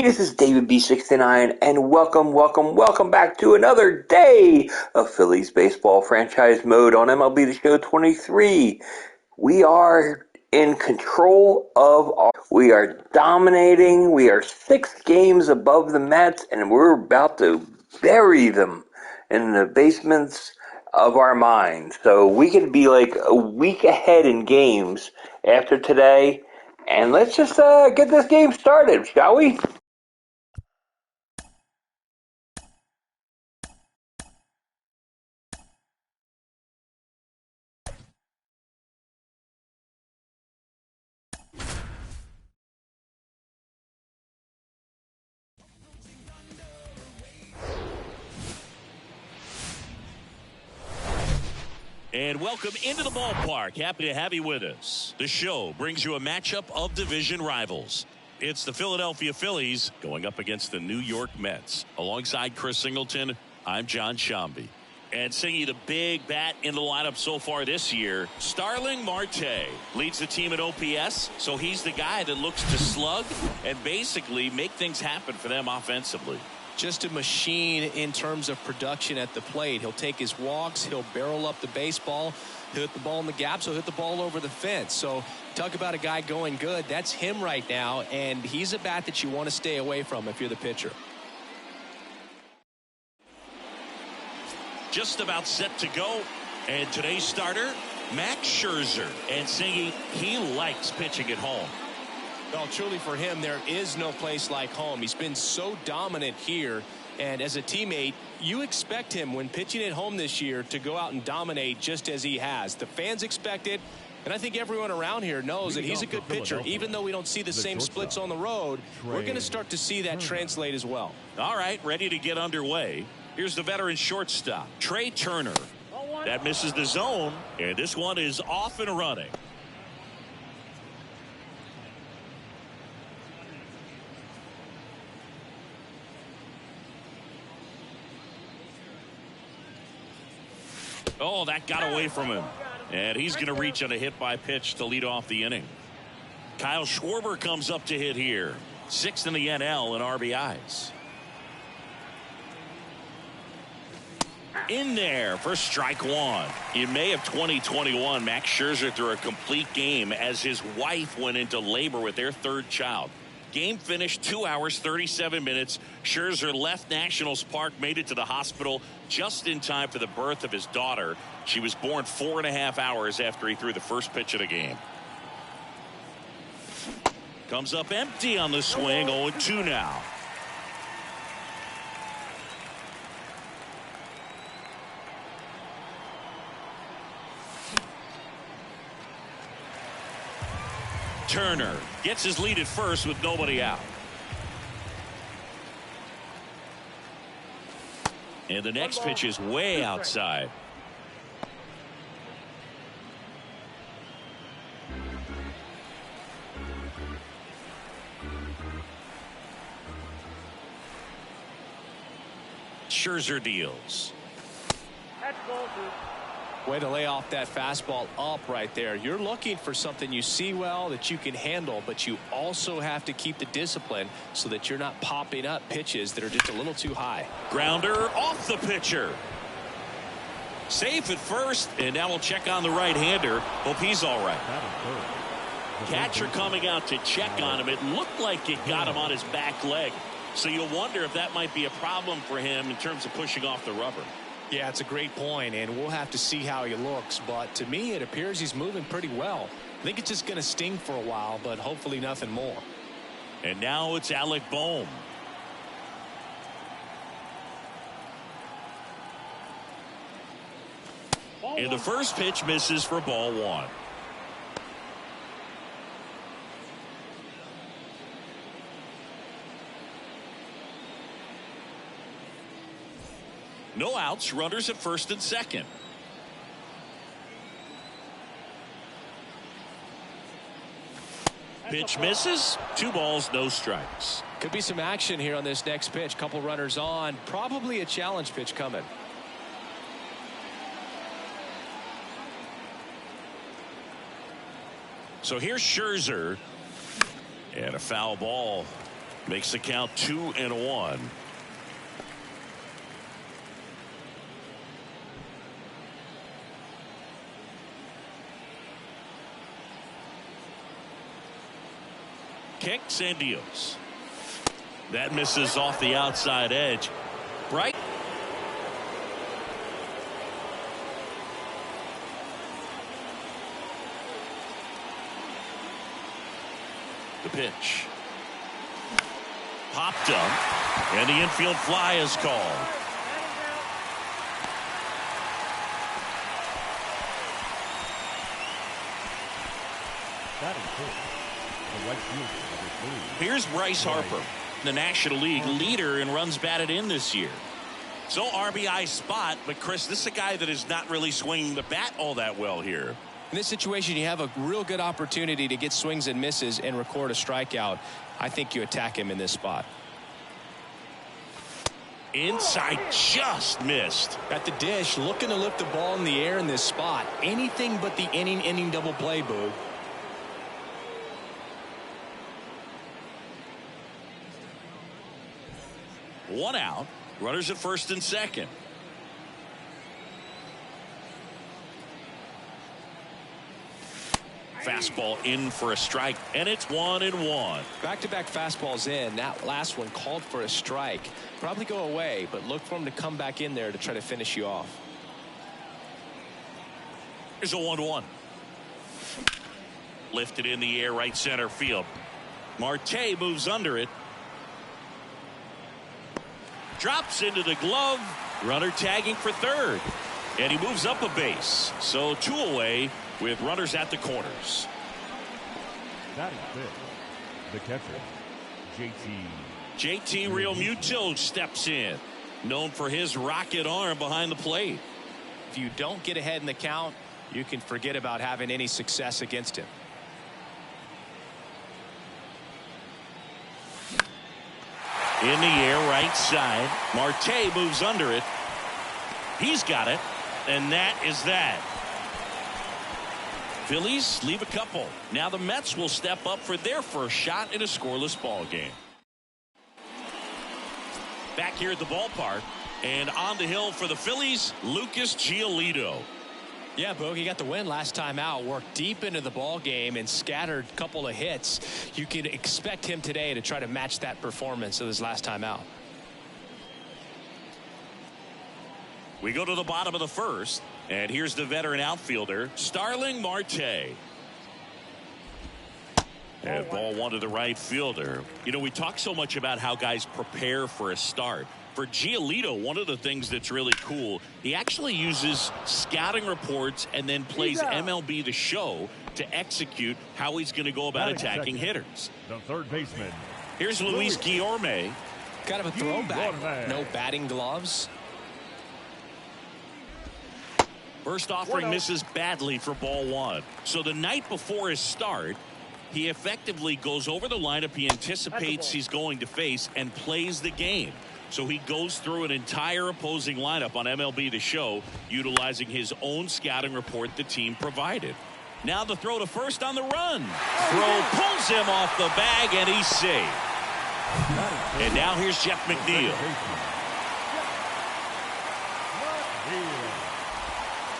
This is David B69, and welcome back to another day of Phillies baseball franchise mode on MLB The Show 23. We are in control we are dominating. We are 6 games above the Mets, and we're about to bury them in the basements of our minds. So we could be like a week ahead in games after today. And let's just get this game started, shall we? And welcome into the ballpark. Happy to have you with us. The show brings you a matchup of division rivals. It's the Philadelphia Phillies going up against the New York Mets. Alongside Chris Singleton, I'm John Shambi. And singing the big bat in the lineup so far this year, Starling Marte leads the team at OPS, so he's the guy that looks to slug and basically make things happen for them offensively. Just a machine in terms of production at the plate. He'll take his walks, he'll barrel up the baseball, he'll hit the ball in the gaps, he'll hit the ball over the fence. So talk about a guy going good. That's him right now, and he's a bat that you want to stay away from if you're the pitcher. Just about set to go, and today's starter, Max Scherzer, and singing he likes pitching at home. Well, truly for him, there is no place like home. He's been so dominant here, and as a teammate, you expect him when pitching at home this year to go out and dominate just as he has. The fans expect it, and I think everyone around here knows that he's a good pitcher. Even though we don't see the same splits on the road, we're going to start to see that translate as well. All right, ready to get underway. Here's the veteran shortstop, Trey Turner. That misses the zone, and this one is off and running. Oh, that got away from him. And he's going to reach on a hit by pitch to lead off the inning. Kyle Schwarber comes up to hit here. 6th in the NL in RBIs. In there for strike one. In May of 2021, Max Scherzer threw a complete game as his wife went into labor with their 3rd child. Game finished 2 hours, 37 minutes. Scherzer left Nationals Park, made it to the hospital just in time for the birth of his daughter. She was born 4.5 hours after he threw the first pitch of the game. Comes up empty on the swing, 0-2 now. Turner gets his lead at first with nobody out. And the next pitch is way outside. Scherzer deals. Way to lay off that fastball up right there. You're looking for something you see well that you can handle, but you also have to keep the discipline so that you're not popping up pitches that are just a little too high. Grounder off the pitcher. Safe at first, and now we'll check on the right-hander. Hope he's all right. Catcher coming out to check on him. It looked like it got him on his back leg. So you'll wonder if that might be a problem for him in terms of pushing off the rubber. Yeah, it's a great point, and we'll have to see how he looks. But to me, it appears he's moving pretty well. I think it's just going to sting for a while, but hopefully nothing more. And now it's Alec Bohm. And the first pitch misses for ball 1. No outs, runners at first and second. Pitch misses. 2 balls, no strikes. Could be some action here on this next pitch. Couple runners on. Probably a challenge pitch coming. So here's Scherzer. And a foul ball. Makes the count 2-1. Kicks and deals. That misses off the outside edge. Bright. The pitch. Popped up, and the infield fly is called. That is good. The right fielder, number 3. Here's Bryce Harper, the National League leader in runs batted in this year. So RBI spot, but Chris, this is a guy that is not really swinging the bat all that well here. In this situation, you have a real good opportunity to get swings and misses and record a strikeout. I think you attack him in this spot. Inside, just missed. At the dish, looking to lift the ball in the air in this spot. Anything but the inning double play, Boog. One out. Runners at first and second. Fastball in for a strike, and it's 1-1. Back-to-back fastballs in. That last one called for a strike. Probably go away, but look for him to come back in there to try to finish you off. Here's a 1-1. Lifted in the air, right center field. Marte moves under it. Drops into the glove. Runner tagging for third. And he moves up a base. So 2 away with runners at the corners. That is good. The catcher, JT Realmuto steps in. Known for his rocket arm behind the plate. If you don't get ahead in the count, you can forget about having any success against him. In the air, right side. Marte moves under it. He's got it. And that is that. Phillies leave a couple. Now the Mets will step up for their first shot in a scoreless ball game. Back here at the ballpark. And on the hill for the Phillies, Lucas Giolito. Yeah, Boog, he got the win last time out. Worked deep into the ball game and scattered a couple of hits. You can expect him today to try to match that performance of his last time out. We go to the bottom of the first, and here's the veteran outfielder, Starling Marte. And ball one to the right fielder. You know, we talk so much about how guys prepare for a start. For Giolito, one of the things that's really cool, he actually uses scouting reports and then plays MLB The Show to execute how he's going to go about attacking hitters. The third baseman. Here's Luis Guillorme. Kind of a throwback. No batting gloves. First offering misses badly for ball one. So the night before his start, he effectively goes over the lineup he anticipates he's going to face and plays the game. So he goes through an entire opposing lineup on MLB The Show, utilizing his own scouting report the team provided. Now the throw to first on the run. Throw pulls him off the bag, and he's safe. And now here's Jeff McNeil.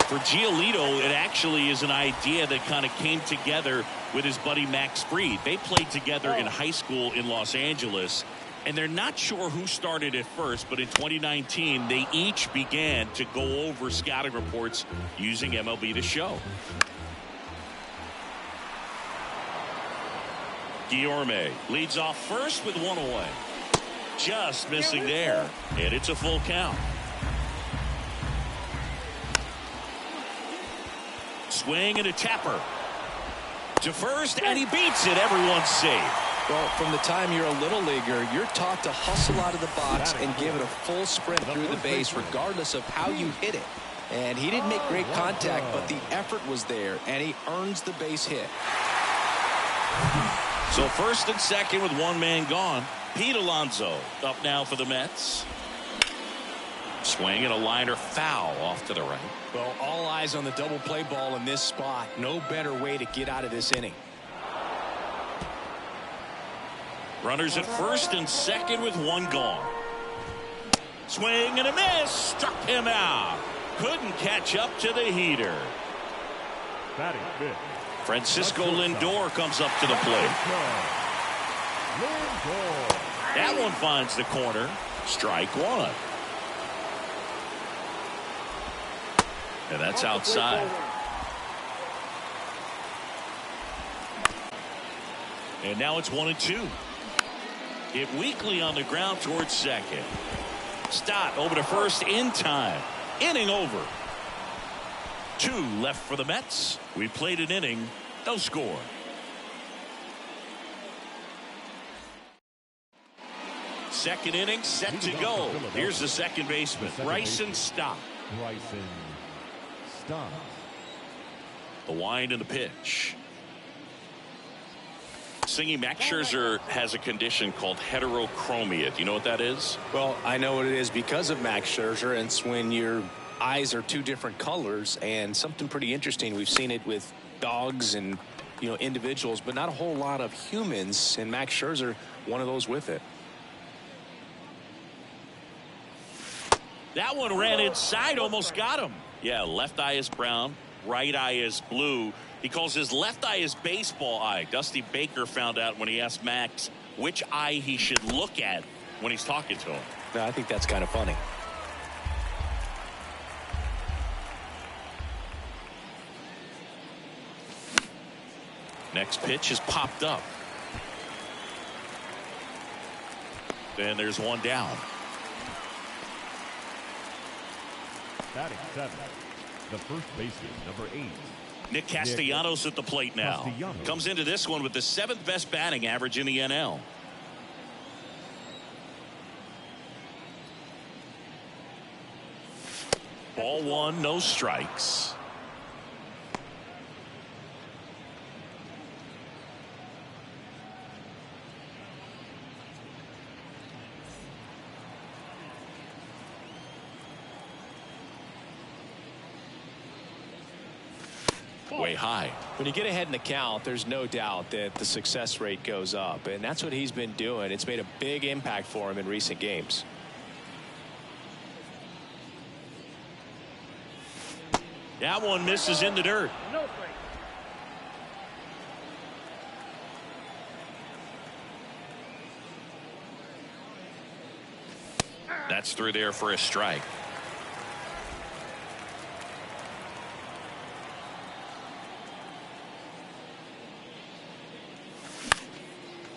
For Giolito, it actually is an idea that kind of came together with his buddy Max Fried. They played together in high school in Los Angeles, and they're not sure who started at first, but in 2019, they each began to go over scouting reports using MLB The Show. Guillorme leads off first with one away. Just missing there, and it's a full count. Swing and a tapper to first, and he beats it. Everyone's safe. Well, from the time you're a little leaguer, you're taught to hustle out of the box and give it a full sprint through the base regardless of how you hit it. And he didn't make great contact, but the effort was there, and he earns the base hit. So first and second with one man gone. Pete Alonso up now for the Mets. Swing and a liner foul off to the right. Well, all eyes on the double play ball in this spot. No better way to get out of this inning. Runners at first and second with one gone. Swing and a miss. Struck him out. Couldn't catch up to the heater. Batting fifth. Francisco Lindor comes up to the plate. That one finds the corner. Strike one. And that's outside. And now it's 1-2. Hit weakly on the ground towards second. Stott over to first in time. Inning over. 2 left for the Mets. We played an inning. No score. Second inning set to go. Here's the second baseman, Bryson Stott. The wind and the pitch. Singy, Max Scherzer has a condition called heterochromia. Do you know what that is? Well, I know what it is because of Max Scherzer, and it's when your eyes are 2 different colors, and something pretty interesting. We've seen it with dogs and, you know, individuals, but not a whole lot of humans, and Max Scherzer, one of those with it. That one ran inside, almost got him. Yeah, left eye is brown, right eye is blue. He calls his left eye his baseball eye. Dusty Baker found out when he asked Max which eye he should look at when he's talking to him. No, I think that's kind of funny. Next pitch is popped up. Then there's one down. Batting seventh. The first baseman, number 8. Nick Castellanos at the plate now. Comes into this one with the 7th best batting average in the NL. Ball 1, no strikes. Way high. When you get ahead in the count, there's no doubt that the success rate goes up, and that's what he's been doing. It's made a big impact for him in recent games. That one misses in the dirt. That's through there for a strike.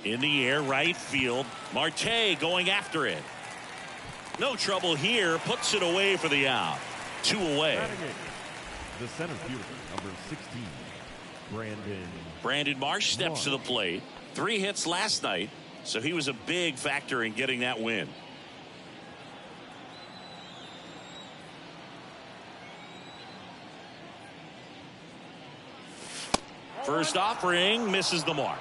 In the air, right field. Marte going after it. No trouble here. Puts it away for the out. 2 away. The center fielder, number 16, Brandon Marsh steps to the plate. 3 hits last night, so he was a big factor in getting that win. First offering misses the mark.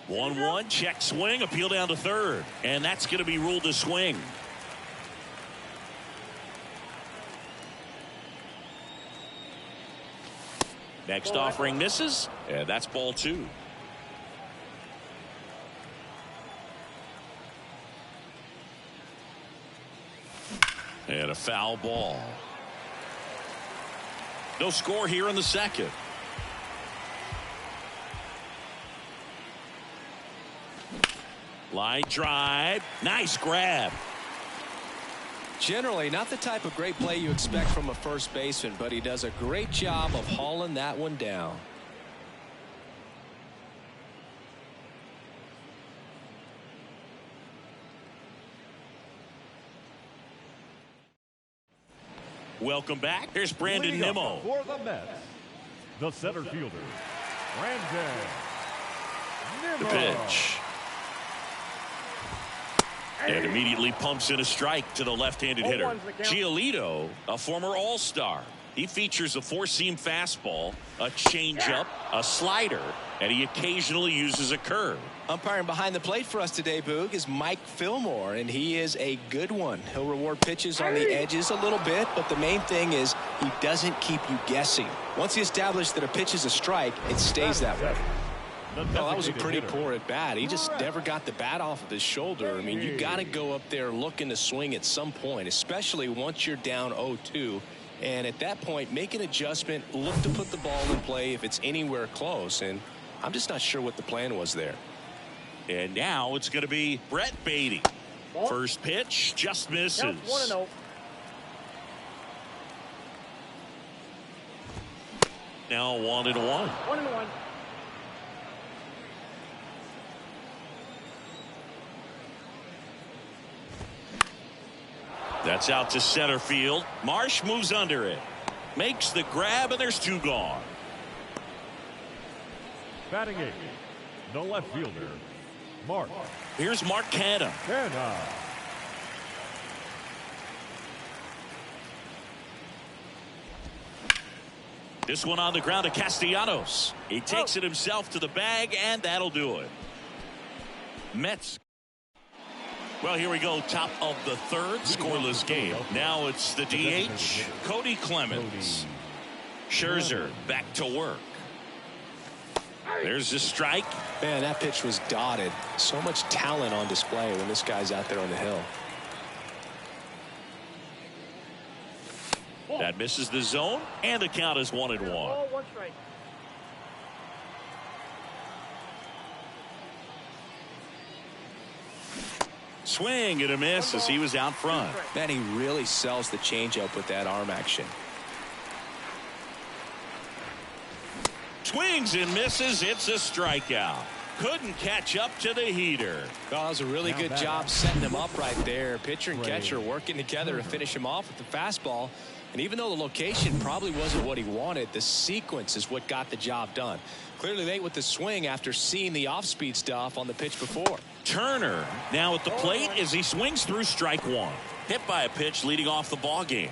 1-1, check swing, appeal down to third, and that's going to be ruled a swing. Next offering misses, and that's ball 2. And a foul ball. No score here in the second. Line drive. Nice grab. Generally not the type of great play you expect from a first baseman, but he does a great job of hauling that one down. Welcome back. Here's Brandon Nimmo. For the Mets, the center fielder, Brandon Nimmo. The pitch. And immediately pumps in a strike to the left-handed hitter. Giolito, a former All-Star. He features a 4-seam fastball, a changeup, a slider, and he occasionally uses a curve. Umpiring behind the plate for us today, Boog, is Mike Fillmore, and he is a good one. He'll reward pitches on the edges a little bit, but the main thing is He doesn't keep you guessing. Once he established that a pitch is a strike, it stays that way. Well, that was a pretty poor at bat. He just never got the bat off of his shoulder. I mean, you got to go up there looking to swing at some point, especially once you're down 0-2. And at that point, make an adjustment, look to put the ball in play if it's anywhere close. And I'm just not sure what the plan was there. And now it's going to be Brett Beatty. First pitch just misses. 1-0. Now 1-1. 1-1. That's out to center field. Marsh moves under it. Makes the grab, and there's 2 gone. Batting 8, the left fielder, Mark. Here's Mark Canha. This one on the ground to Castellanos. He takes it himself to the bag, and that'll do it. Mets. Well, here we go. Top of the third. Scoreless game. Now it's the DH, Cody Clemens. Scherzer back to work. There's the strike. Man, that pitch was dotted. So much talent on display when this guy's out there on the hill. That misses the zone, and the count is 1-1. Ball, 1 strike. Swing and a miss as he was out front. Man, he really sells the changeup with that arm action. Swings and misses. It's a strikeout. Couldn't catch up to the heater. Oh, that was a really good job setting him up right there. Pitcher and catcher working together to finish him off with the fastball. And even though the location probably wasn't what he wanted, the sequence is what got the job done. Clearly late with the swing after seeing the off-speed stuff on the pitch before. Turner now at the plate as he swings through strike 1. Hit by a pitch leading off the ball game.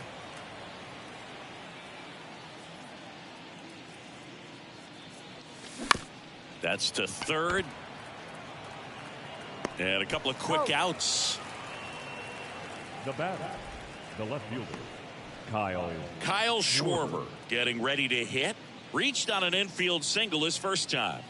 That's to third. And a couple of quick outs. The batter, the left fielder, Kyle Schwarber getting ready to hit. Reached on an infield single his first time.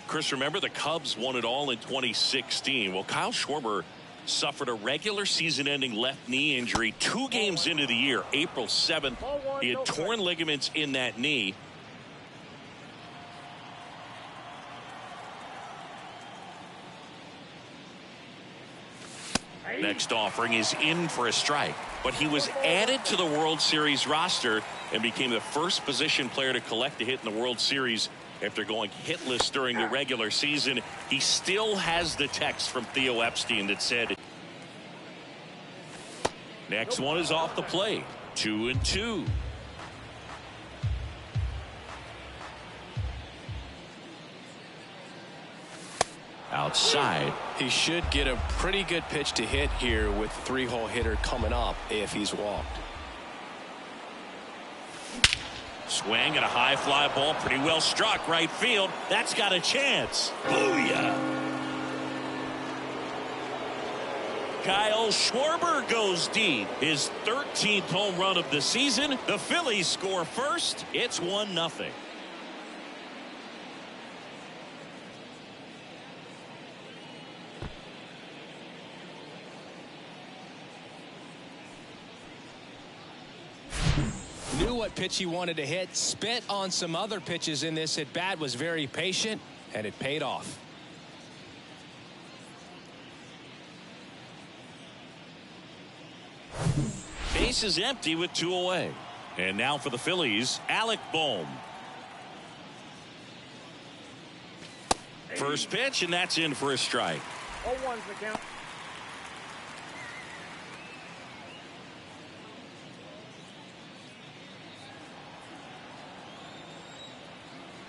Chris, remember the Cubs won it all in 2016. Well, Kyle Schwarber suffered a regular season-ending left knee injury 2 games into the year. April 7th, he had torn ligaments in that knee. Next offering is in for a strike, but he was added to the World Series roster and became the first position player to collect a hit in the World Series after going hitless during the regular season. He still has the text from Theo Epstein that said, next one is off the plate. 2-2. Outside. He should get a pretty good pitch to hit here with 3-hole hitter coming up if he's walked. Swing and a high fly ball, pretty well struck right field. That's got a chance. Booyah. Kyle Schwarber goes deep. His 13th home run of the season. The Phillies score first. It's 1-0. Knew what pitch he wanted to hit, spent on some other pitches in this at bat, was very patient, and it paid off. Base is empty with 2 away. And now for the Phillies, Alec Bohm. First pitch, and that's in for a strike. 0-1's the count.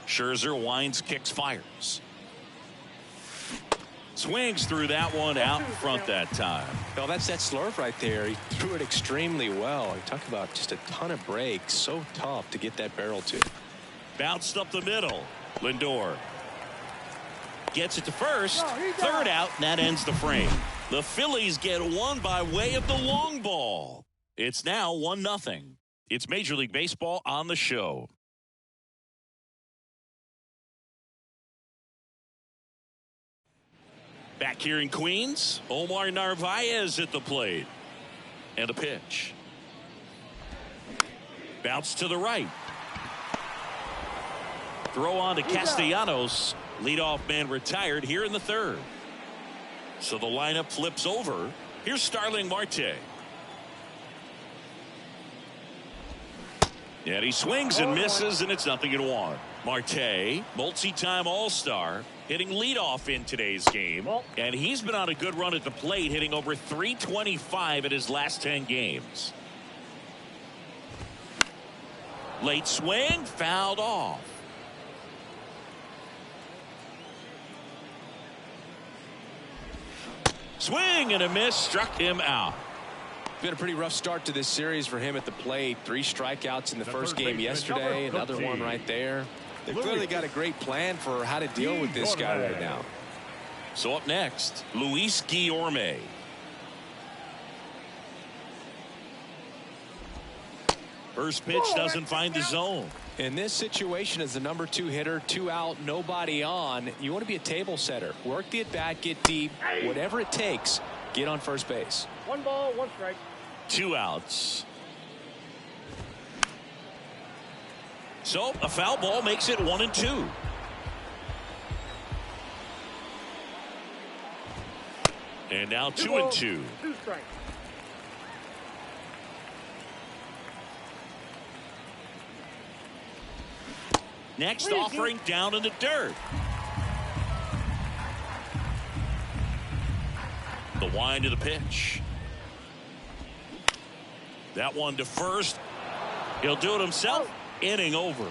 Scherzer winds, kicks, fires. Swings through that one out in front that time. Well, that's that slurve right there. He threw it extremely well. You talk about just a ton of breaks. So tough to get that barrel to. Bounced up the middle. Lindor gets it to first. Third out, and that ends the frame. The Phillies get one by way of the long ball. It's now 1-0. It's Major League Baseball on the show. Back here in Queens, Omar Narvaez at the plate. And a pitch. Bounce to the right. Throw on to Castellanos. Leadoff man retired here in the third. So the lineup flips over. Here's Starling Marte. And he swings and misses, and it's 0-1. Marte, multi-time All-Star, hitting leadoff in today's game. And he's been on a good run at the plate, hitting over .325 in his last 10 games. Late swing, fouled off. Swing and a miss, struck him out. Been a pretty rough start to this series for him at the plate. 3 strikeouts in the first game yesterday. Another one right there. They've clearly got a great plan for how to deal with this guy right now. So up next, Luis Guillorme. First pitch doesn't find the zone. In this situation, as the number 2 hitter, 2 out, nobody on, you want to be a table setter. Work the at-bat, get deep, whatever it takes, get on first base. 1 ball, 1 strike. 2 outs. So a foul ball makes it 1-2. And now 2-2. 2 strikes. Next offering down in the dirt. The wind of the pitch. That one to first. He'll do it himself. Inning over.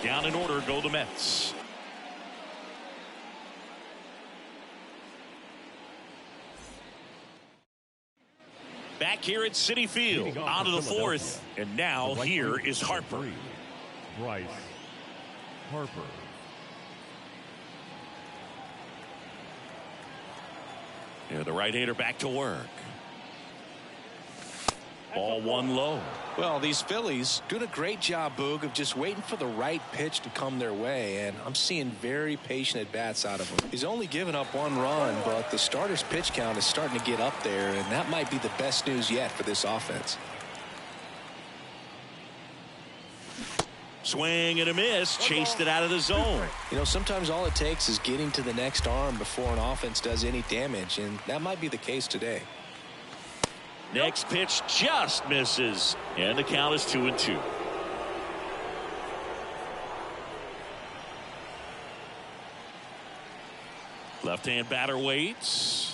Down in order go the Mets. Back here at Citi Field, on to the 4th, and now here is Harper. Bryce Harper. Yeah, the right-hander back to work. Ball 1 low. Well, these Phillies doing a great job, Boog, of just waiting for the right pitch to come their way, and I'm seeing very patient at-bats out of him. He's only given up 1 run, but the starter's pitch count is starting to get up there, and that might be the best news yet for this offense. Swing and a miss, chased it out of the zone. You know, sometimes all it takes is getting to the next arm before an offense does any damage, and that might be the case today. Next pitch just misses, and the count is 2-2. Left-hand batter waits.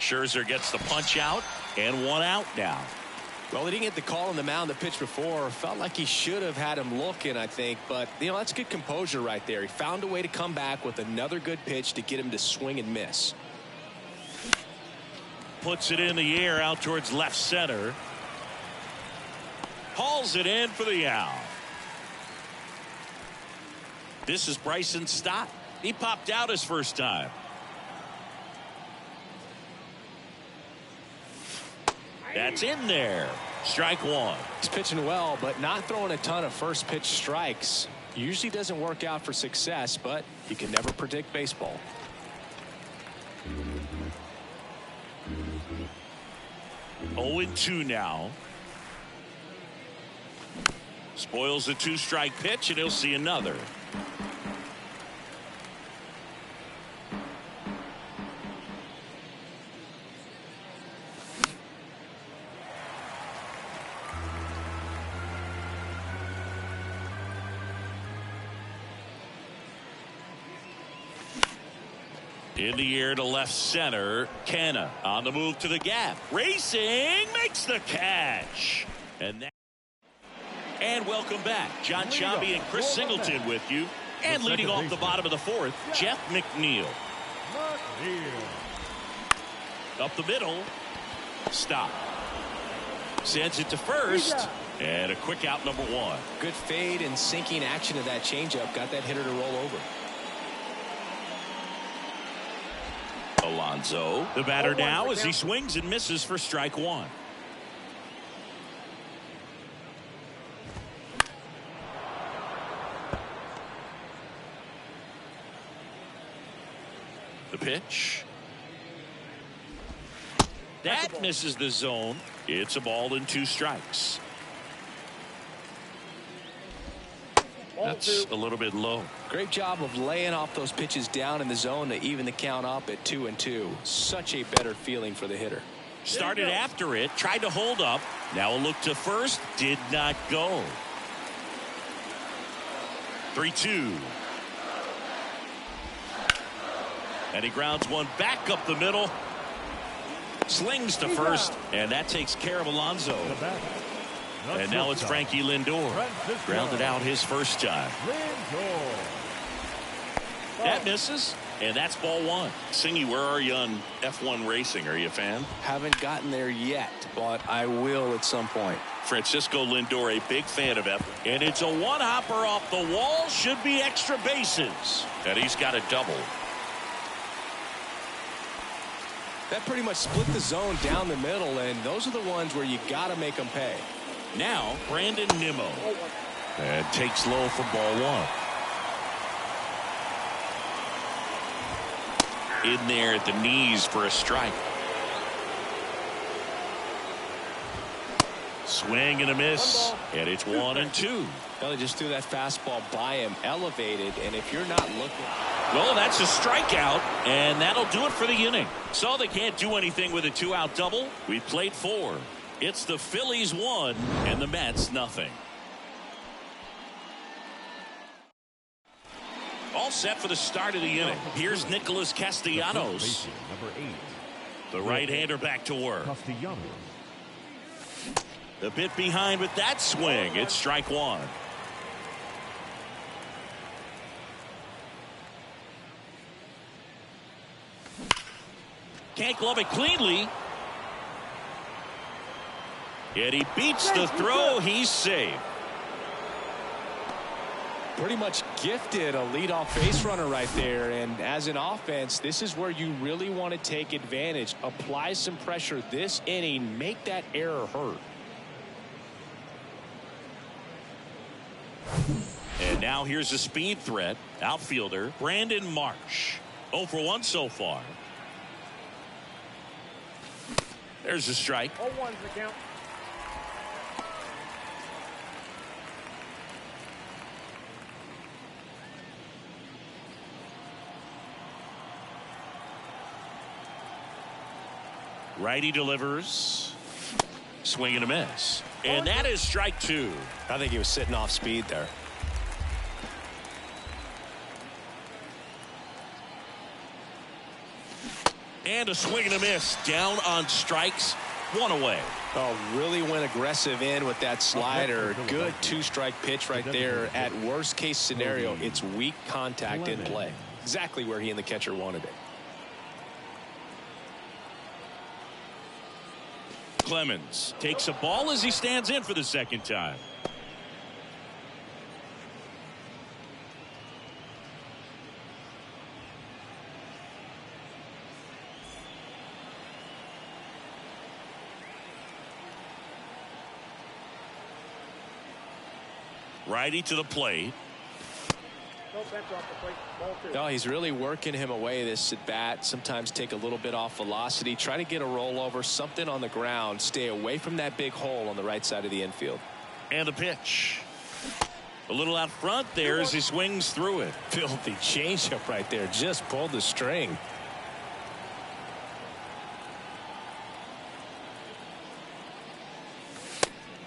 Scherzer gets the punch out, and 1 out now. Well, he didn't get the call on the mound the pitch before. Felt like he should have had him looking, I think. But, you know, that's good composure right there. He found a way to come back with another good pitch to get him to swing and miss. Puts it in the air out towards left center. Hauls it in for the out. This is Bryson Stott. He popped out his first time. That's in there. Strike 1. He's pitching well, but not throwing a ton of first pitch strikes. Usually doesn't work out for success, but you can never predict baseball. 0-2 now. Spoils the 2-strike pitch, and he'll see another. In the air to left center. Canna on the move to the gap. Racing, makes the catch. And welcome back. John Chambi and Chris Singleton with you. And leading off the bottom of the 4th, Jeff McNeil. Up the middle. Stop. Sends it to first. And a quick out, number 1. Good fade and sinking action of that changeup. Got that hitter to roll over. Alonso, the batter now, as he swings and misses for strike one. The pitch. That misses the zone. It's a ball and 2 strikes. That's a little bit low. Great job of laying off those pitches down in the zone to even the count up at 2-2. Such a better feeling for the hitter. Started after it, tried to hold up. Now a look to first, did not go. 3-2. And he grounds one back up the middle. Slings to first, and that takes care of Alonso. And now it's Frankie Lindor. Grounded out his first time. That misses, and that's ball 1. Singy, where are you on F1 racing? Are you a fan? Haven't gotten there yet, but I will at some point. Francisco Lindor, a big fan of F1. And it's a one-hopper off the wall. Should be extra bases. And he's got a double. That pretty much split the zone down the middle, and those are the ones where you got to make them pay. Now, Brandon Nimmo. And takes low for ball 1. In there at the knees for a strike. Swing and a miss. And it's 1-2. Well, they just threw that fastball by him, elevated, and if you're not looking. Well, that's a strikeout, and that'll do it for the inning. So they can't do anything with a 2-out double. We played 4. It's the Phillies 1 and the Mets nothing. All set for the start of the inning. Here's Nicholas Castellanos. The right-hander back to work. The bit behind with that swing. It's strike 1. Can't glove it cleanly. Yet he beats the throw. He's safe. Pretty much gifted a leadoff base runner right there. And as an offense, this is where you really want to take advantage. Apply some pressure this inning. Make that error hurt. And now here's a speed threat. Outfielder Brandon Marsh. 0 for 1 so far. There's a strike. 0-1's the count. Righty delivers. Swing and a miss. And that is strike 2. I think he was sitting off speed there. And a swing and a miss. Down on strikes. 1 away. Oh, really went aggressive in with that slider. Good 2-strike pitch right there. At worst case scenario, it's weak contact in play. Exactly where he and the catcher wanted it. Clemens takes a ball as he stands in for the second time. Righty to the plate. No bench off the plate. Ball 2. No, he's really working him away this at bat. Sometimes take a little bit off velocity. Try to get a rollover, something on the ground. Stay away from that big hole on the right side of the infield. And the pitch. A little out front there as he swings through it. Filthy changeup right there. Just pulled the string.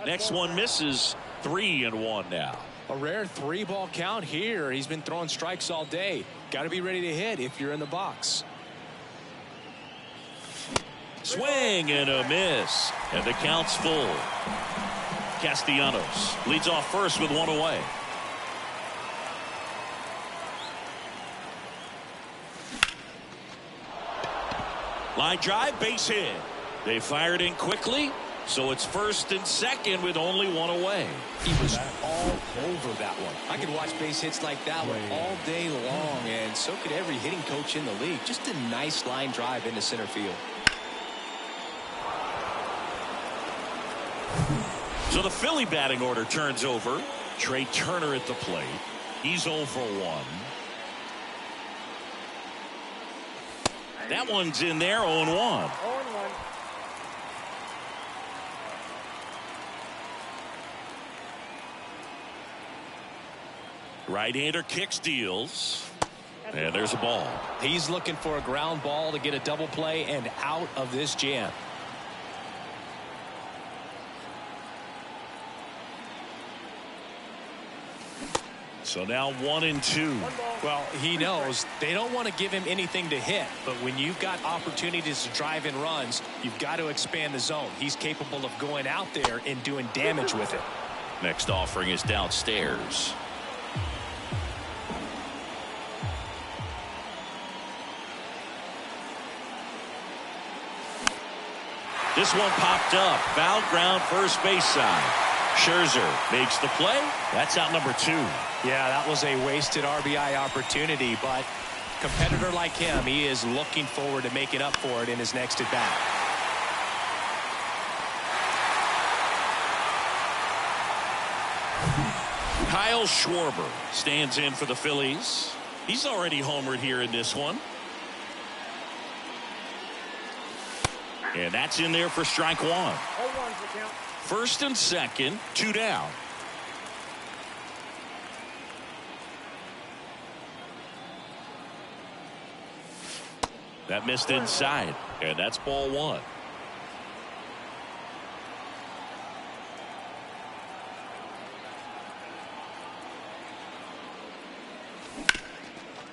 Next one misses. 3-1 now. A rare 3-ball count here. He's been throwing strikes all day. Got to be ready to hit if you're in the box. Swing and a miss. And the count's full. Castellanos leads off first with 1 away. Line drive, base hit. They fired in quickly. So it's first and second with only one away. He was all over that one. I could watch base hits like that one all day long, and so could every hitting coach in the league. Just a nice line drive into center field. So the Philly batting order turns over. Trey Turner at the plate. He's 0 for 1. That one's in there, 0-1. 0-1. Right-hander kicks, deals, and there's a ball. He's looking for a ground ball to get a double play and out of this jam. So now 1-2. Well, he knows they don't want to give him anything to hit, but when you've got opportunities to drive in runs, you've got to expand the zone. He's capable of going out there and doing damage with it. Next offering is downstairs. This one popped up. Foul ground, first base side. Scherzer makes the play. That's out number 2. Yeah, that was a wasted RBI opportunity, but competitor like him, he is looking forward to making up for it in his next at bat. Kyle Schwarber stands in for the Phillies. He's already homered here in this one. And that's in there for strike 1. 0-1's the count. First and second, 2 down. That missed inside, and that's ball 1.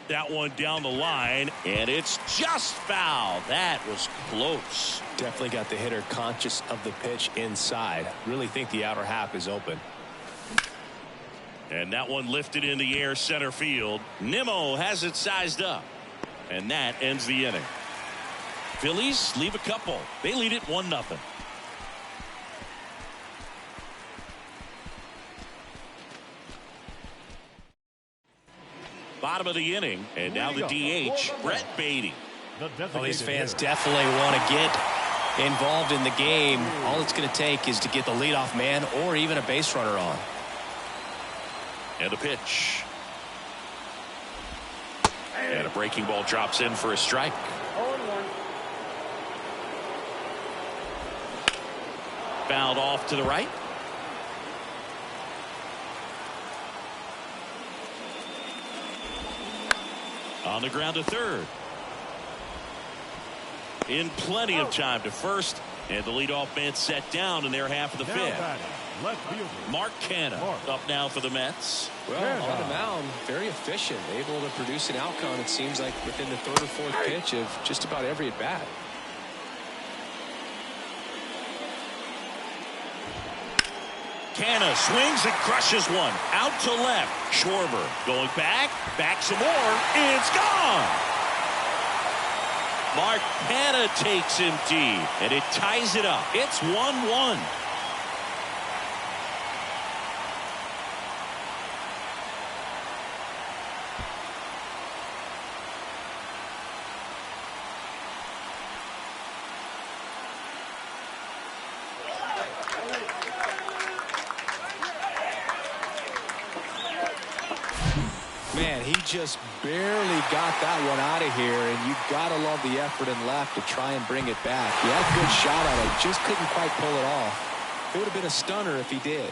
That one down the line, and it's just foul. That was close. Definitely got the hitter conscious of the pitch inside. Really think the outer half is open. And that one lifted in the air center field. Nimmo has it sized up. And that ends the inning. Phillies leave a couple. They lead it 1-0. Bottom of the inning, and now the DH, Brett Beatty. Well, these fans definitely want to get involved in the game. All it's going to take is to get the leadoff man or even a base runner on. And a pitch. And a breaking ball drops in for a strike. 0-1. Fouled off to the right. On the ground to third. In plenty of time to first. And the leadoff man set down in their half of the fifth. Left fielder. Mark Canha up now for the Mets. Well, on the mound, very efficient. Able to produce an outcome, it seems like, within the third or fourth pitch of just about every at bat. Canha swings and crushes one. Out to left. Schwarber going back some more. It's gone. Mark Canha takes him deep, and it ties it up. It's 1-1. Man, he just barely got that one out of here, and you gotta love the effort in left to try and bring it back. He had a good shot at it, just couldn't quite pull it off. It would have been a stunner if he did.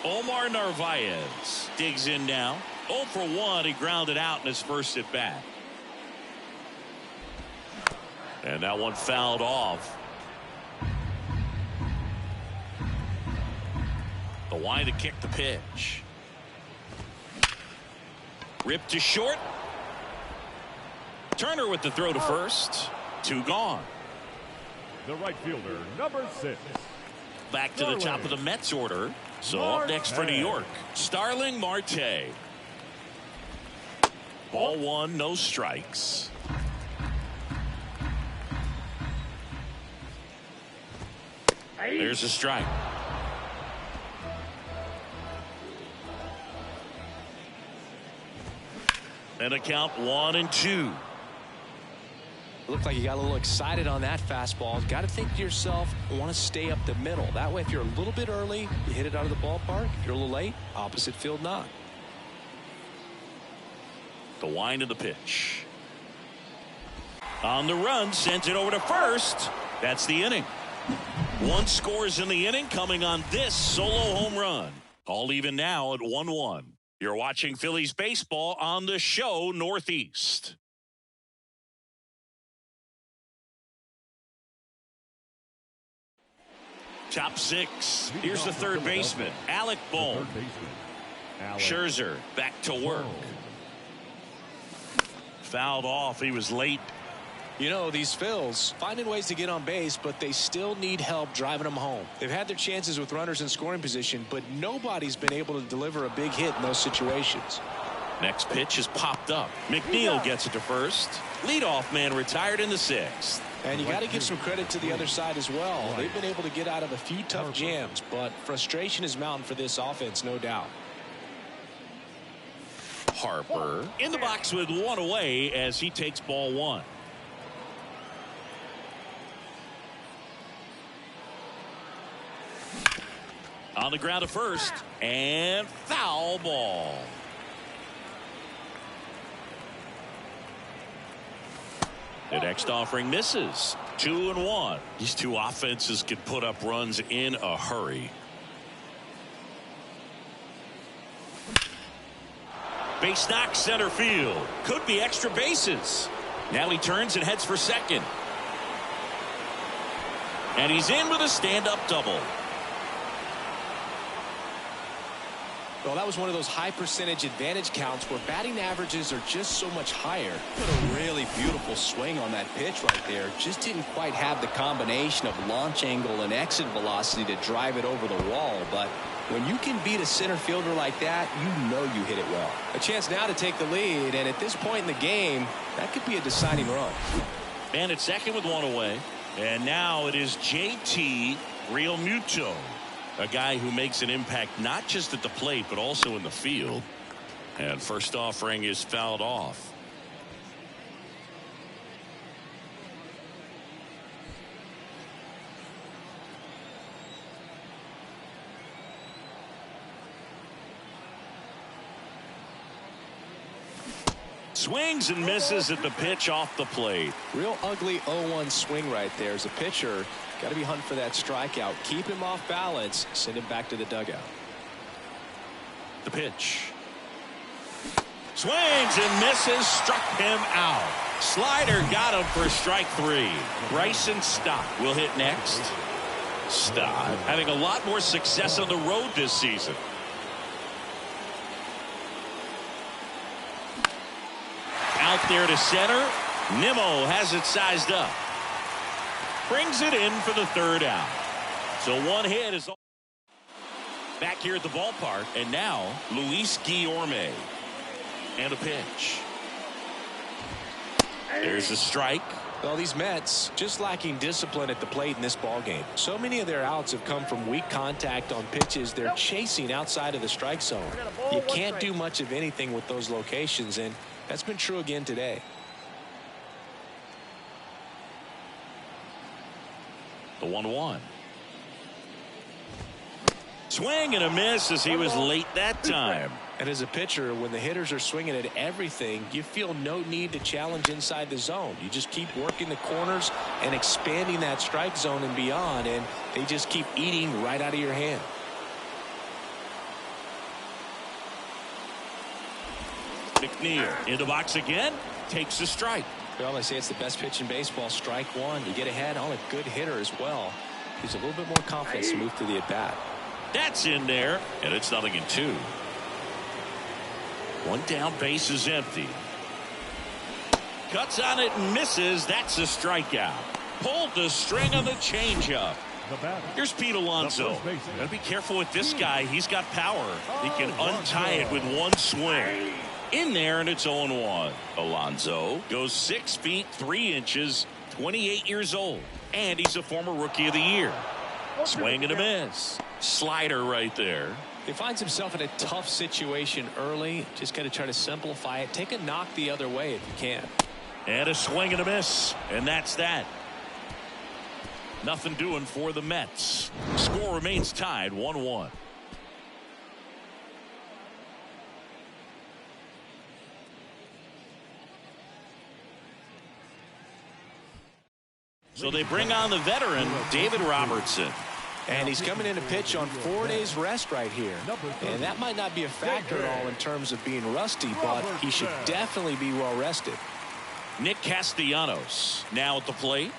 Omar Narvaez digs in now. 0 for 1. He grounded out in his first at bat. And that one fouled off. The wind to kick the pitch. Ripped to short. Turner with the throw to first. 2 gone. The right fielder, number 6. Back to the top of the Mets order. So up next for New York, Starling Marte. Ball 1, no strikes. There's a strike. And a count 1-2. Looked like you got a little excited on that fastball. Got to think to yourself, want to stay up the middle. That way, if you're a little bit early, you hit it out of the ballpark. If you're a little late, opposite field knock. The wind of the pitch. On the run, sends it over to first. That's the inning. 1 scores in the inning, coming on this solo home run. All even now at 1-1. You're watching Phillies baseball on the show Northeast. Top 6. Here's the third baseman, Alec Bohm. Scherzer back to work. Fouled off. He was late. You know, these Phils finding ways to get on base, but they still need help driving them home. They've had their chances with runners in scoring position, but nobody's been able to deliver a big hit in those situations. Next pitch is popped up. McNeil gets it to first. Leadoff man retired in the 6th. And you got to give some credit to the other side as well. They've been able to get out of a few tough jams, but frustration is mounting for this offense, no doubt. Harper in the box with 1 away as he takes ball 1. On the ground to first, and foul ball. The next offering misses. 2-1. These two offenses can put up runs in a hurry. Base knock center field. Could be extra bases. Now he turns and heads for second. And he's in with a stand-up double. Well, that was one of those high percentage advantage counts where batting averages are just so much higher. Put a really beautiful swing on that pitch right there. Just didn't quite have the combination of launch angle and exit velocity to drive it over the wall. But when you can beat a center fielder like that, you know you hit it well. A chance now to take the lead, and at this point in the game, that could be a deciding run. And it's second with 1 away. And now it is JT Realmuto. A guy who makes an impact not just at the plate but also in the field. And first offering is fouled off. Swings and misses at the pitch off the plate. Real ugly 0-1 swing right there. As a pitcher, got to be hunting for that strikeout. Keep him off balance. Send him back to the dugout. The pitch. Swings and misses. Struck him out. Slider got him for strike 3. Bryson Stott will hit next. Stott having a lot more success on the road this season. Out there to center. Nimmo has it sized up. Brings it in for the 3rd out. So 1 hit is all. Back here at the ballpark. And now Luis Guillorme. And a pitch. There's a strike. Well, these Mets just lacking discipline at the plate in this ballgame. So many of their outs have come from weak contact on pitches they're chasing outside of the strike zone. You can't do much of anything with those locations, and that's been true again today. The 1-1. Swing and a miss as he was late that time. And as a pitcher, when the hitters are swinging at everything, you feel no need to challenge inside the zone. You just keep working the corners and expanding that strike zone and beyond, and they just keep eating right out of your hand. McNeil in the box again, takes a strike. Well, they say it's the best pitch in baseball. Strike 1. You get ahead on a good hitter as well. He's a little bit more confidence to move to the at-bat. That's in there, and it's 0-2. 1 down, base is empty. Cuts on it and misses. That's a strikeout. Pulled the string on the changeup. Here's Pete Alonso. Gotta be careful with this guy. He's got power. He can untie it with 1 swing. In there, and it's 0-1. Alonso goes 6 feet 3 inches, 28 years old, and he's a former Rookie of the Year. Swing and a miss. Slider right there. He finds himself in a tough situation early. Just got to try to simplify it. Take a knock the other way if you can. And a swing and a miss. And that's that. Nothing doing for the Mets. Score remains tied 1-1. So they bring on the veteran, David Robertson. And he's coming in to pitch on 4 days rest right here. And that might not be a factor at all in terms of being rusty, but he should definitely be well rested. Nick Castellanos now at the plate.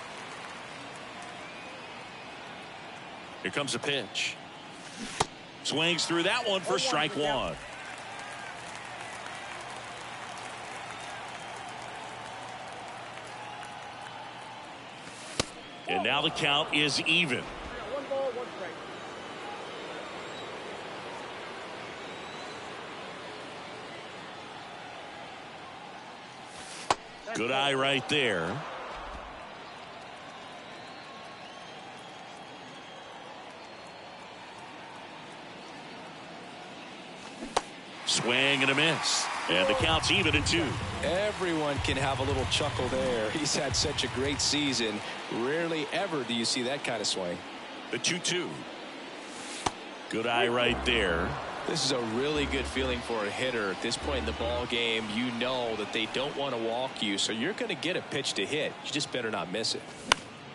Here comes a pitch. Swings through that one for strike one. And now the count is even. 1 ball, 1 strike. Good eye right there. Swing and a miss. And the count's even at 2. Everyone can have a little chuckle there. He's had such a great season. Rarely ever do you see that kind of swing. The 2-2. Good eye right there. This is a really good feeling for a hitter. At this point in the ball game, you know that they don't want to walk you, so you're going to get a pitch to hit. You just better not miss it.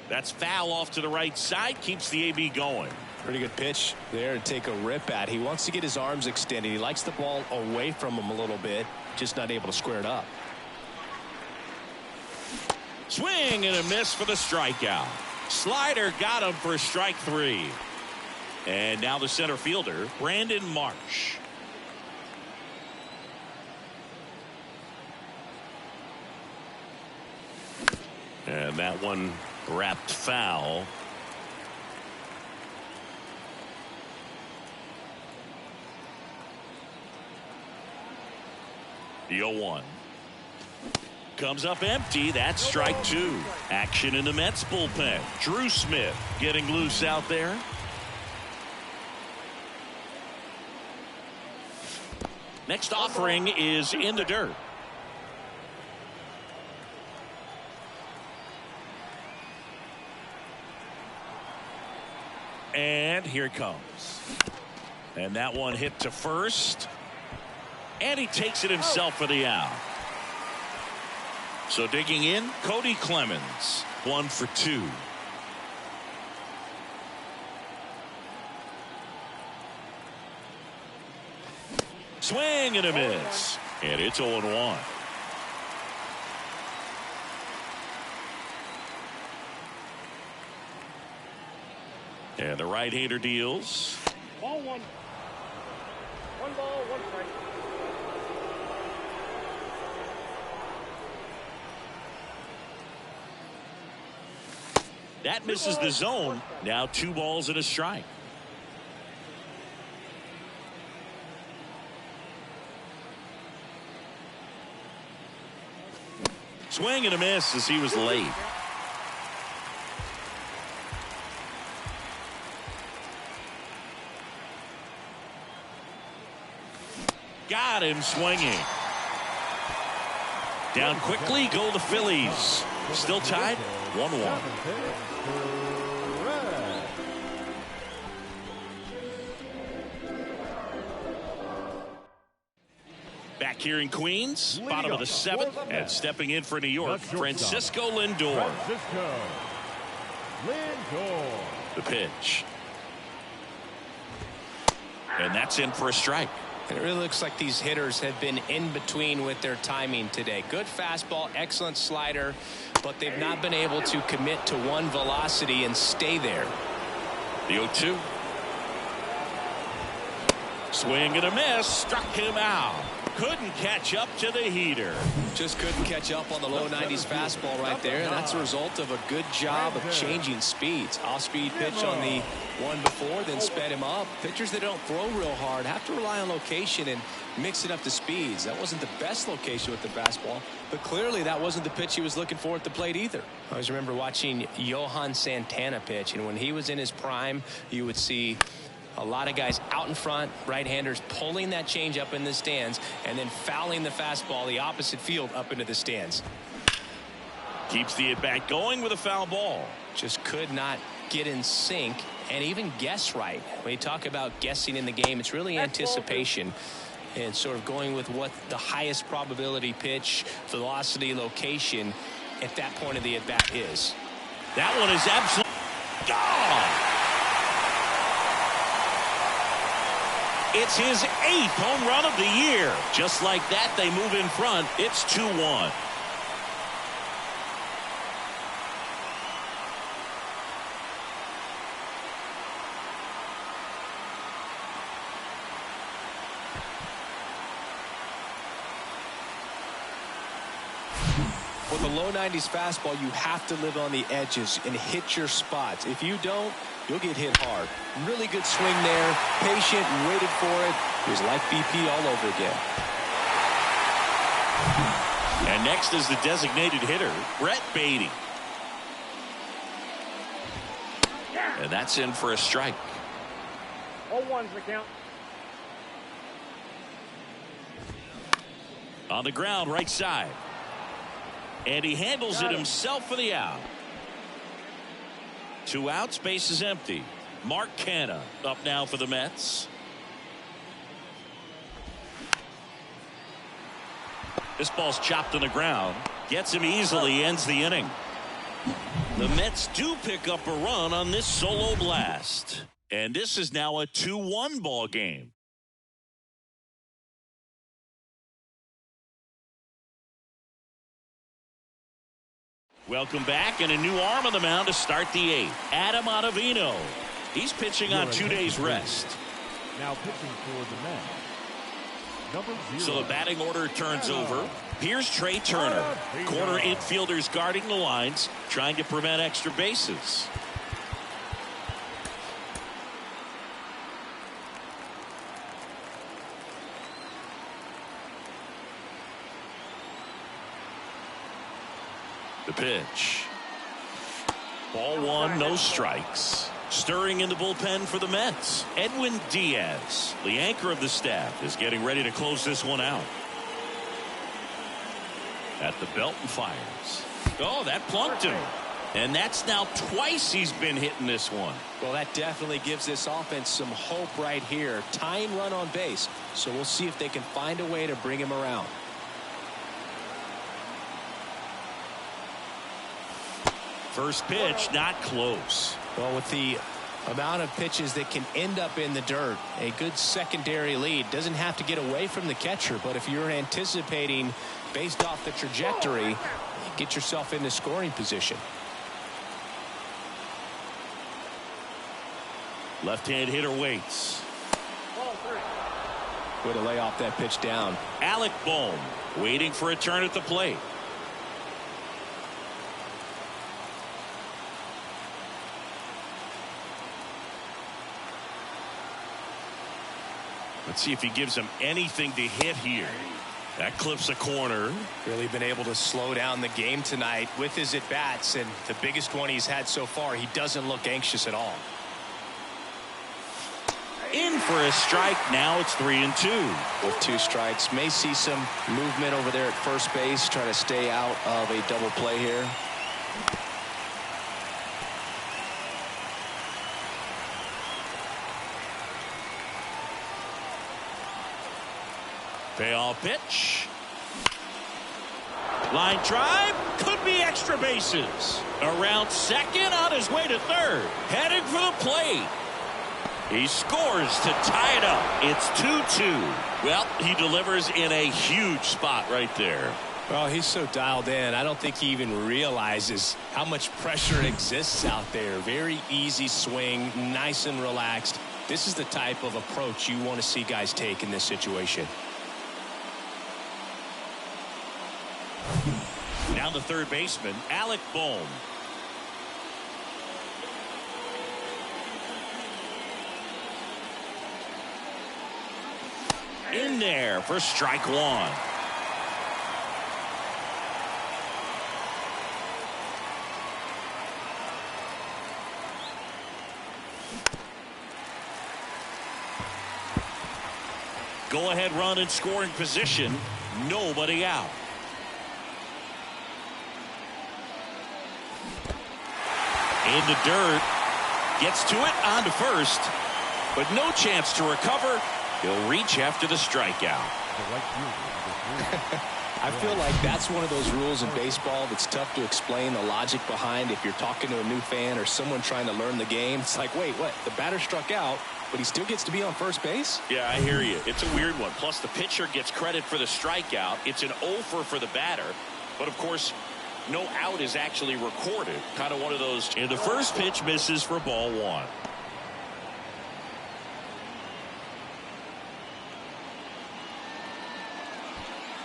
That's foul off to the right side. Keeps the AB going. Pretty good pitch there to take a rip at. He wants to get his arms extended. He likes the ball away from him a little bit, just not able to square it up. Swing and a miss for the strikeout. Slider got him for strike 3. And now the center fielder, Brandon Marsh. And that one wrapped foul. The 0-1. Comes up empty. That's strike 2. Action in the Mets bullpen. Drew Smith getting loose out there. Next offering is in the dirt. And here it comes. And that one hit to first. And he takes it himself for the out. So digging in, Cody Clemens, 1 for 2. Swing and a miss. And it's 0-1. And the right-hander deals. Ball 1. 1 ball, 1 strike. That misses the zone. Now 2 balls and a strike. Swing and a miss as he was late. Got him swinging. Down quickly go the Phillies. Still tied 1-1. Back here in Queens, bottom of the 7th, and stepping in for New York, Francisco Lindor. The pitch. And that's in for a strike. It really looks like these hitters have been in between with their timing today. Good fastball, excellent slider, but they've not been able to commit to one velocity and stay there. The 0-2. Swing and a miss. Struck him out. Couldn't catch up to the heater. Just couldn't catch up on the low 90s fastball right there, and that's a result of a good job of changing speeds. Off-speed pitch on the one before, then sped him up. Pitchers that don't throw real hard have to rely on location and mix it up to speeds. That wasn't the best location with the fastball, but clearly that wasn't the pitch he was looking for at the plate either. I always remember watching Johan Santana pitch, and when he was in his prime, you would see a lot of guys out in front, right-handers pulling that change up in the stands and then fouling the fastball the opposite field up into the stands. Keeps the at-bat going with a foul ball. Just could not get in sync and even guess right. When you talk about guessing in the game, it's really anticipation and sort of going with what the highest probability pitch, velocity, location at that point of the at-bat is. That one is absolutely gone. It's his 8th home run of the year. Just like that, they move in front. It's 2-1. With a low 90s fastball, you have to live on the edges and hit your spots. If you don't, you'll get hit hard. Really good swing there. Patient, waited for it. It was like BP all over again. And next is the designated hitter, Brett Beatty. And that's in for a strike. 0-1's the count. On the ground, right side. And he handles it himself for the out. 2 outs, base is empty. Mark Canha up now for the Mets. This ball's chopped on the ground. Gets him easily, ends the inning. The Mets do pick up a run on this solo blast. And this is now a 2-1 ball game. Welcome back, and a new arm on the mound to start the 8th. Adam Ottavino. He's pitching on 2 days rest. Now pitching for the Mets, number 0. So the batting order turns over. Here's Trey Turner. Corner infielders guarding the lines, trying to prevent extra bases. The pitch. Ball 1, no strikes. Stirring in the bullpen for the Mets, Edwin Diaz, the anchor of the staff, is getting ready to close this one out. At the belt and fires. Oh, that plunked him. And that's now twice he's been hitting this one. Well, that definitely gives this offense some hope right here. Tying run on base. So we'll see if they can find a way to bring him around. First pitch, not close. Well, with the amount of pitches that can end up in the dirt, a good secondary lead doesn't have to get away from the catcher. But if you're anticipating based off the trajectory, get yourself into scoring position. Left-hand hitter waits. Way to lay off that pitch down. Alec Bohm waiting for a turn at the plate. Let's see if he gives him anything to hit here. That clips a corner. Really been able to slow down the game tonight with his at-bats, and the biggest one he's had so far, he doesn't look anxious at all. In for a strike. Now it's 3-2. With 2 strikes, may see some movement over there at first base, trying to stay out of a double play here. Payoff pitch. Line drive. Could be extra bases. Around second, on his way to third. Heading for the plate. He scores to tie it up. It's 2-2. Well, he delivers in a huge spot right there. Well, he's so dialed in. I don't think he even realizes how much pressure exists out there. Very easy swing, nice and relaxed. This is the type of approach you want to see guys take in this situation. Now the third baseman, Alec Bohm. In there for strike one. Go ahead run in scoring position. Nobody out. In the dirt. Gets to it on to first. But no chance to recover. He'll reach after the strikeout. I feel like that's one of those rules in baseball that's tough to explain the logic behind if you're talking to a new fan or someone trying to learn the game. It's like, wait, what? The batter struck out, but he still gets to be on first base? Yeah, I hear you. It's a weird one. Plus, the pitcher gets credit for the strikeout. It's an offer for the batter. But, of course, no out is actually recorded. Kind of one of those. And the first pitch misses for ball one.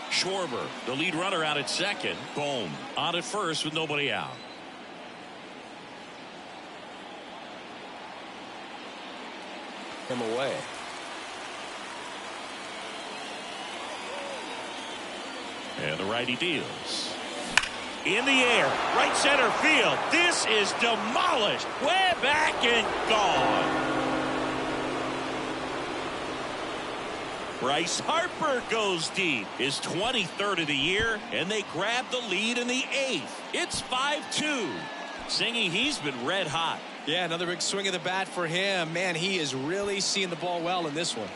Schwarber, the lead runner out at second. Bohm on at first with nobody out. Him away. And the righty deals. In the air, right center field. This is demolished. Way back and gone. Bryce Harper goes deep. His 23rd of the year, and they grab the lead in the 8th. It's 5-2. Singing, he's been red hot. Yeah, another big swing of the bat for him. Man, he is really seeing the ball well in this one.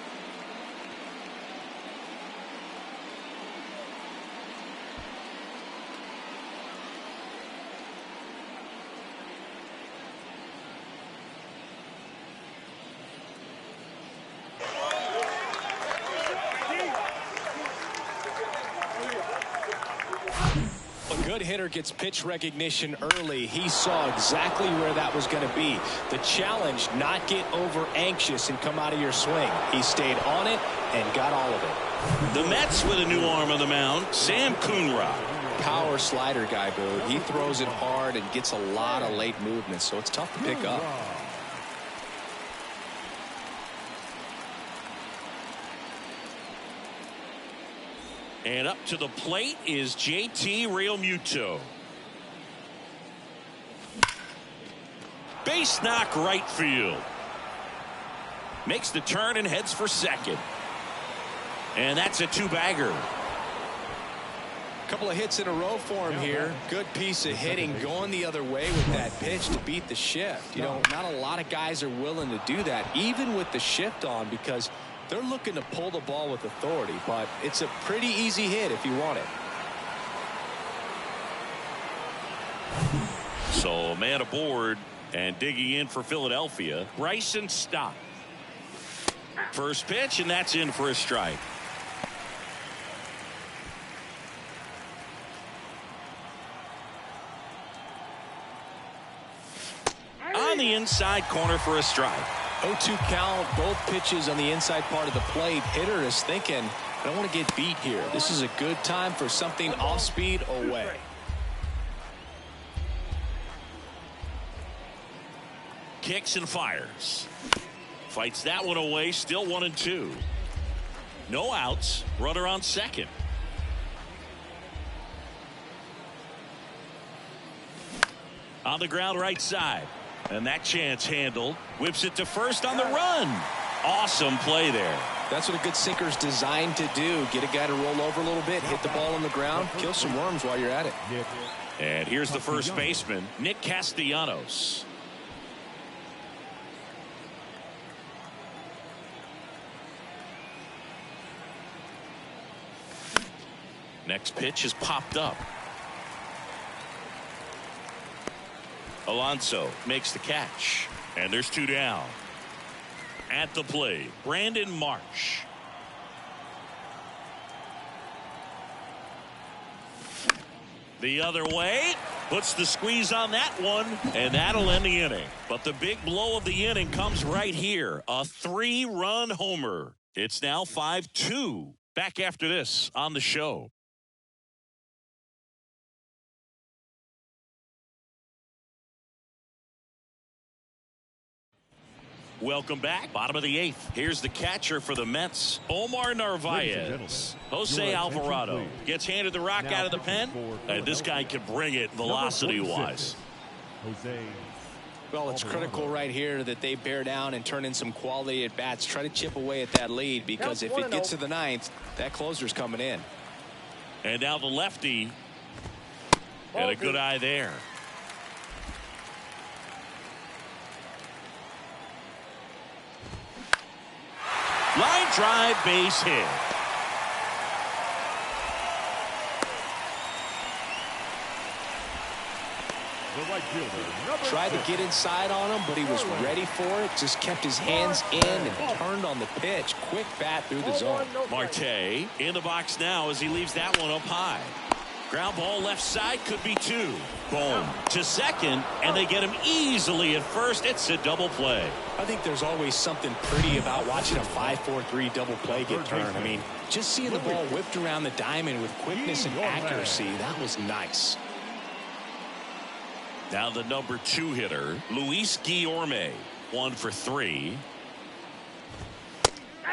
Good hitter gets pitch recognition early. He saw exactly where that was going to be. The challenge, not get over anxious and come out of your swing. He stayed on it and got all of it. The Mets with a new arm on the mound, Sam Coonrod. Power slider guy, Boo. He throws it hard and gets a lot of late movement, so it's tough to pick up. And up to the plate is JT Realmuto. Base knock right field. Makes the turn and heads for second. And that's a two-bagger. Couple of hits in a row for him here. Good piece of hitting going the other way with that pitch to beat the shift. You know, not a lot of guys are willing to do that, even with the shift on, because they're looking to pull the ball with authority, but it's a pretty easy hit if you want it. So a man aboard and digging in for Philadelphia, Bryson Stott. First pitch, and that's in for a strike. On the inside corner for a strike. 0-2 count, both pitches on the inside part of the plate. Hitter is thinking, I don't want to get beat here. This is a good time for something off speed away. Kicks and fires. Fights that one away, still 1-2. No outs, runner on second. On the ground right side. And that chance handled. Whips it to first on the run. Awesome play there. That's what a good sinker's designed to do. Get a guy to roll over a little bit, hit the ball on the ground, kill some worms while you're at it. And here's the first baseman, Nick Castellanos. Next pitch is popped up. Alonso makes the catch, and there's two down. At the plate, Brandon Marsh. The other way, puts the squeeze on that one, and that'll end the inning. But the big blow of the inning comes right here. A 3-run homer. It's now 5-2. Back after this on the show. Welcome back. Bottom of the 8th. Here's the catcher for the Mets, Omar Narvaez. Jose Alvarado gets handed the rock out of the pen, and this guy can bring it velocity-wise. Jose. Well, it's critical right here that they bear down and turn in some quality at bats. Try to chip away at that lead, because if it gets to the 9th, that closer's coming in. And now the lefty. And a good eye there. Line drive, base hit. The right fielder, Tried to get inside on him, but he was ready for it. Just kept his hands in and turned on the pitch. Quick bat through the zone. Marte in the box now as he leaves that one up high. Ground ball left side, could be 2. Boom to second, and they get him easily at first. It's a double play. I think there's always something pretty about watching a 5-4-3 double play get turned. I mean, just seeing the ball whipped around the diamond with quickness and accuracy, that was nice. Now the number 2 hitter, Luis Guillorme, 1 for 3.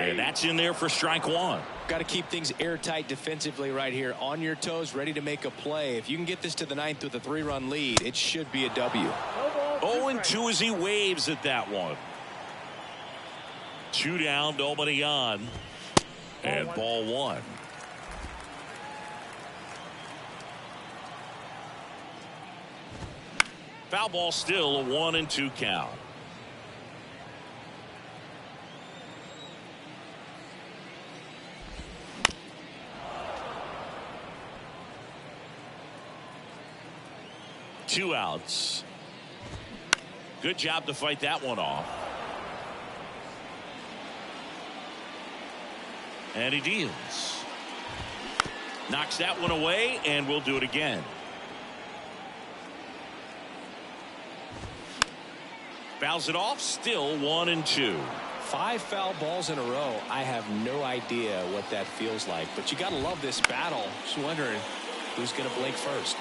And that's in there for strike 1. Got to keep things airtight defensively right here. On your toes, ready to make a play. If you can get this to the 9th with a 3-run lead, it should be a W. 0-2 as he waves at that one. 2 down, nobody on. And ball 1. Foul ball, still a 1-2 count. Two outs. Good job to fight that one off. And he deals. Knocks that one away, and we'll do it again. Fouls it off, still 1-2. 5 foul balls in a row. I have no idea what that feels like, but you got to love this battle. Just wondering who's going to blink first.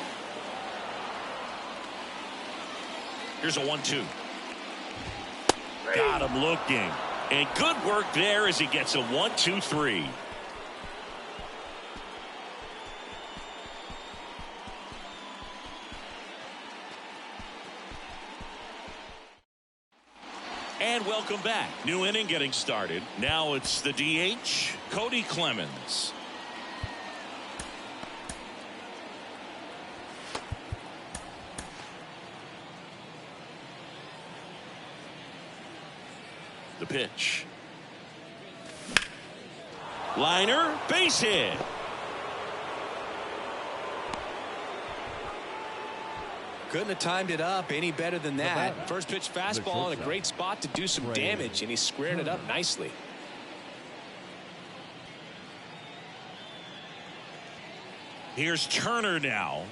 Here's a 1-2. Got him looking. And good work there as he gets a 1-2-3. And welcome back. New inning getting started. Now it's the DH, Cody Clemens. The pitch. Liner, base hit. Couldn't have timed it up any better than that. First pitch fastball in a great spot to do some damage, and he squared it up nicely. Here's Turner now.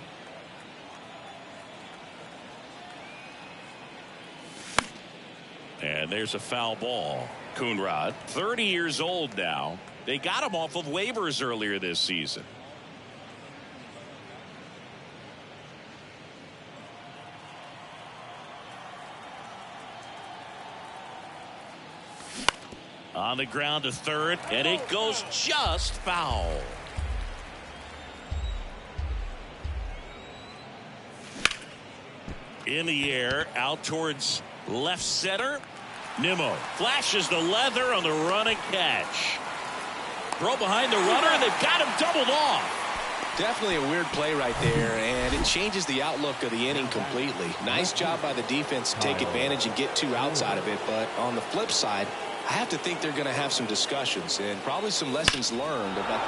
And there's a foul ball. Coonrod, 30 years old now. They got him off of waivers earlier this season. On the ground to third, and it goes just foul. In the air, out towards left center. Nimmo flashes the leather on the running catch. Throw behind the runner, and they've got him doubled off. Definitely a weird play right there, and it changes the outlook of the inning completely. Nice job by the defense to take advantage and get 2 outs out of it, but on the flip side, I have to think they're going to have some discussions and probably some lessons learned about.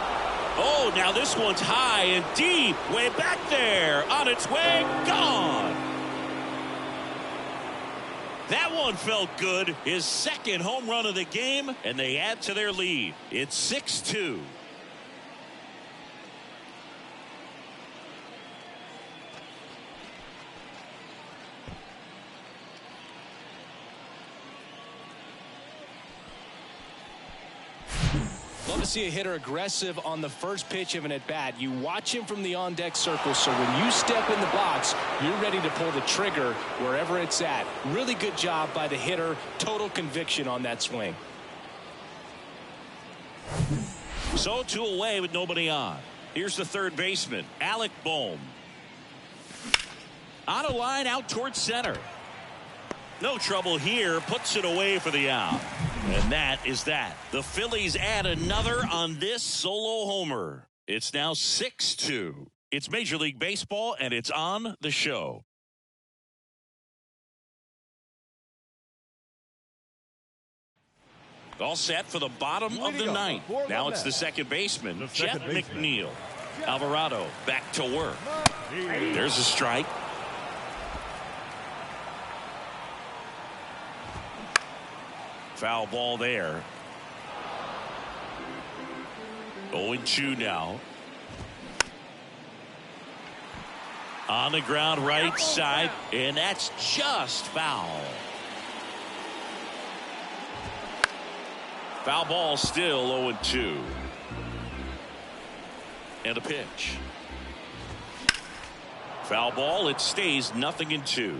Oh, now this one's high and deep, way back there, on its way, gone. That one felt good. His second home run of the game, and they add to their lead. It's 6-2. Love to see a hitter aggressive on the first pitch of an at-bat. You watch him from the on-deck circle, so when you step in the box, you're ready to pull the trigger wherever it's at. Really good job by the hitter. Total conviction on that swing. So 2 away with nobody on. Here's the third baseman, Alec Bohm. On a line out towards center. No trouble here. Puts it away for the out. And that is that. The Phillies add another on this solo homer. It's now 6-2. It's Major League Baseball, and it's on the show. All set for the bottom of the ninth. Now it's the second baseman, Jeff McNeil. Alvarado back to work. There's a strike. Foul ball there. 0-2 now. On the ground right side, and that's just foul. Foul ball still 0-2. And a pitch. Foul ball, it stays 0-2.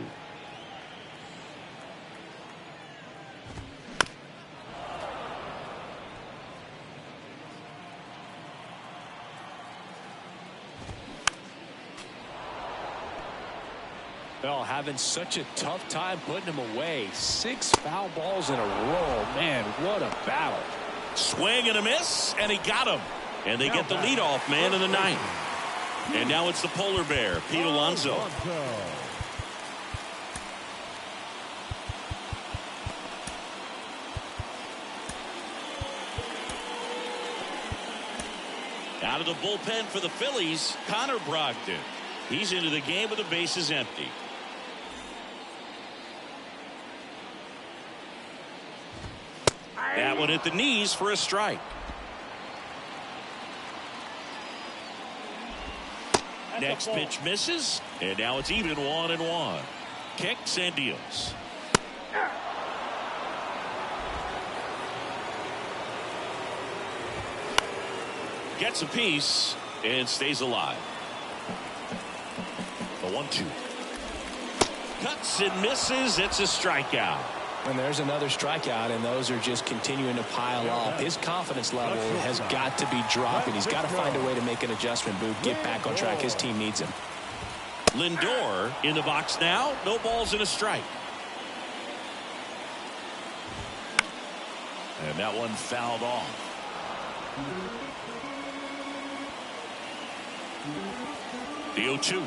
Well, having such a tough time putting him away. 6 foul balls in a row. Man, what a battle. Swing and a miss, and he got him. And they get the leadoff man in the ninth. And now it's the polar bear, Pete Alonso. Out of the bullpen for the Phillies, Connor Brogdon. He's into the game with the bases empty. That one at the knees for a strike. Next pitch misses, and now it's even 1-1. Kicks and deals. Gets a piece and stays alive. The 1-2. Cuts and misses. It's a strikeout. And there's another strikeout, and those are just continuing to pile up. His confidence level has got to be dropping. He's got to find a way to make an adjustment, Boo. Get back on track. His team needs him. Lindor in the box now. No balls and a strike. And that one fouled off. The 0-2.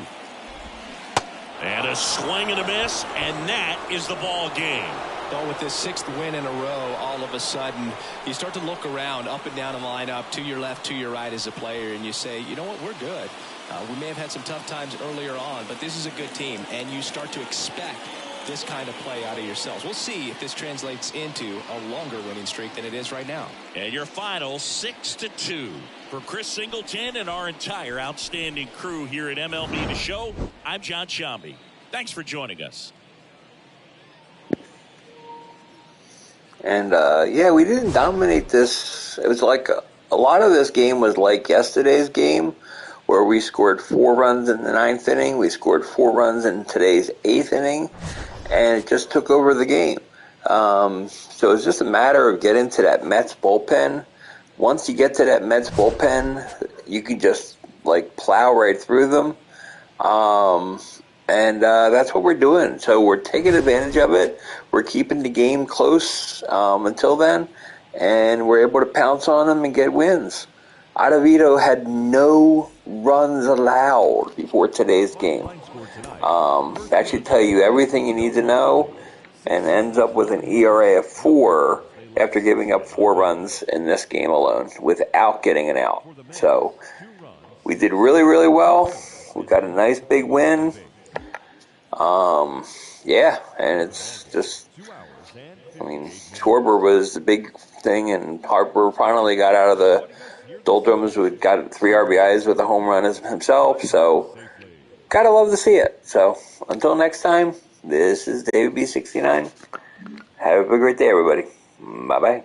And a swing and a miss, and that is the ball game. Well, with this 6th win in a row, all of a sudden, you start to look around, up and down the lineup, to your left, to your right as a player, and you say, you know what, we're good. We may have had some tough times earlier on, but this is a good team, and you start to expect this kind of play out of yourselves. We'll see if this translates into a longer winning streak than it is right now. And your final 6-2. For Chris Singleton and our entire outstanding crew here at MLB The Show, I'm John Shambi. Thanks for joining us. And, yeah, we didn't dominate this. It was like a lot of this game was like yesterday's game, where we scored 4 runs in the 9th inning. We scored 4 runs in today's 8th inning, and it just took over the game. So it's just a matter of getting to that Mets bullpen. Once you get to that Mets bullpen, you can just, like, plow right through them. And that's what we're doing. So we're taking advantage of it. We're keeping the game close until then, and we're able to pounce on them and get wins. Ottavino had no runs allowed before today's game. That should tell you everything you need to know, and ends up with an ERA of 4 after giving up 4 runs in this game alone without getting an out. So we did really, really well. We got a nice big win. Yeah, and it's just, I mean, Schwarber was the big thing, and Harper finally got out of the doldrums. We got 3 RBIs with a home run himself, so gotta love to see it. So until next time, this is David B69. Have a great day, everybody. Bye-bye.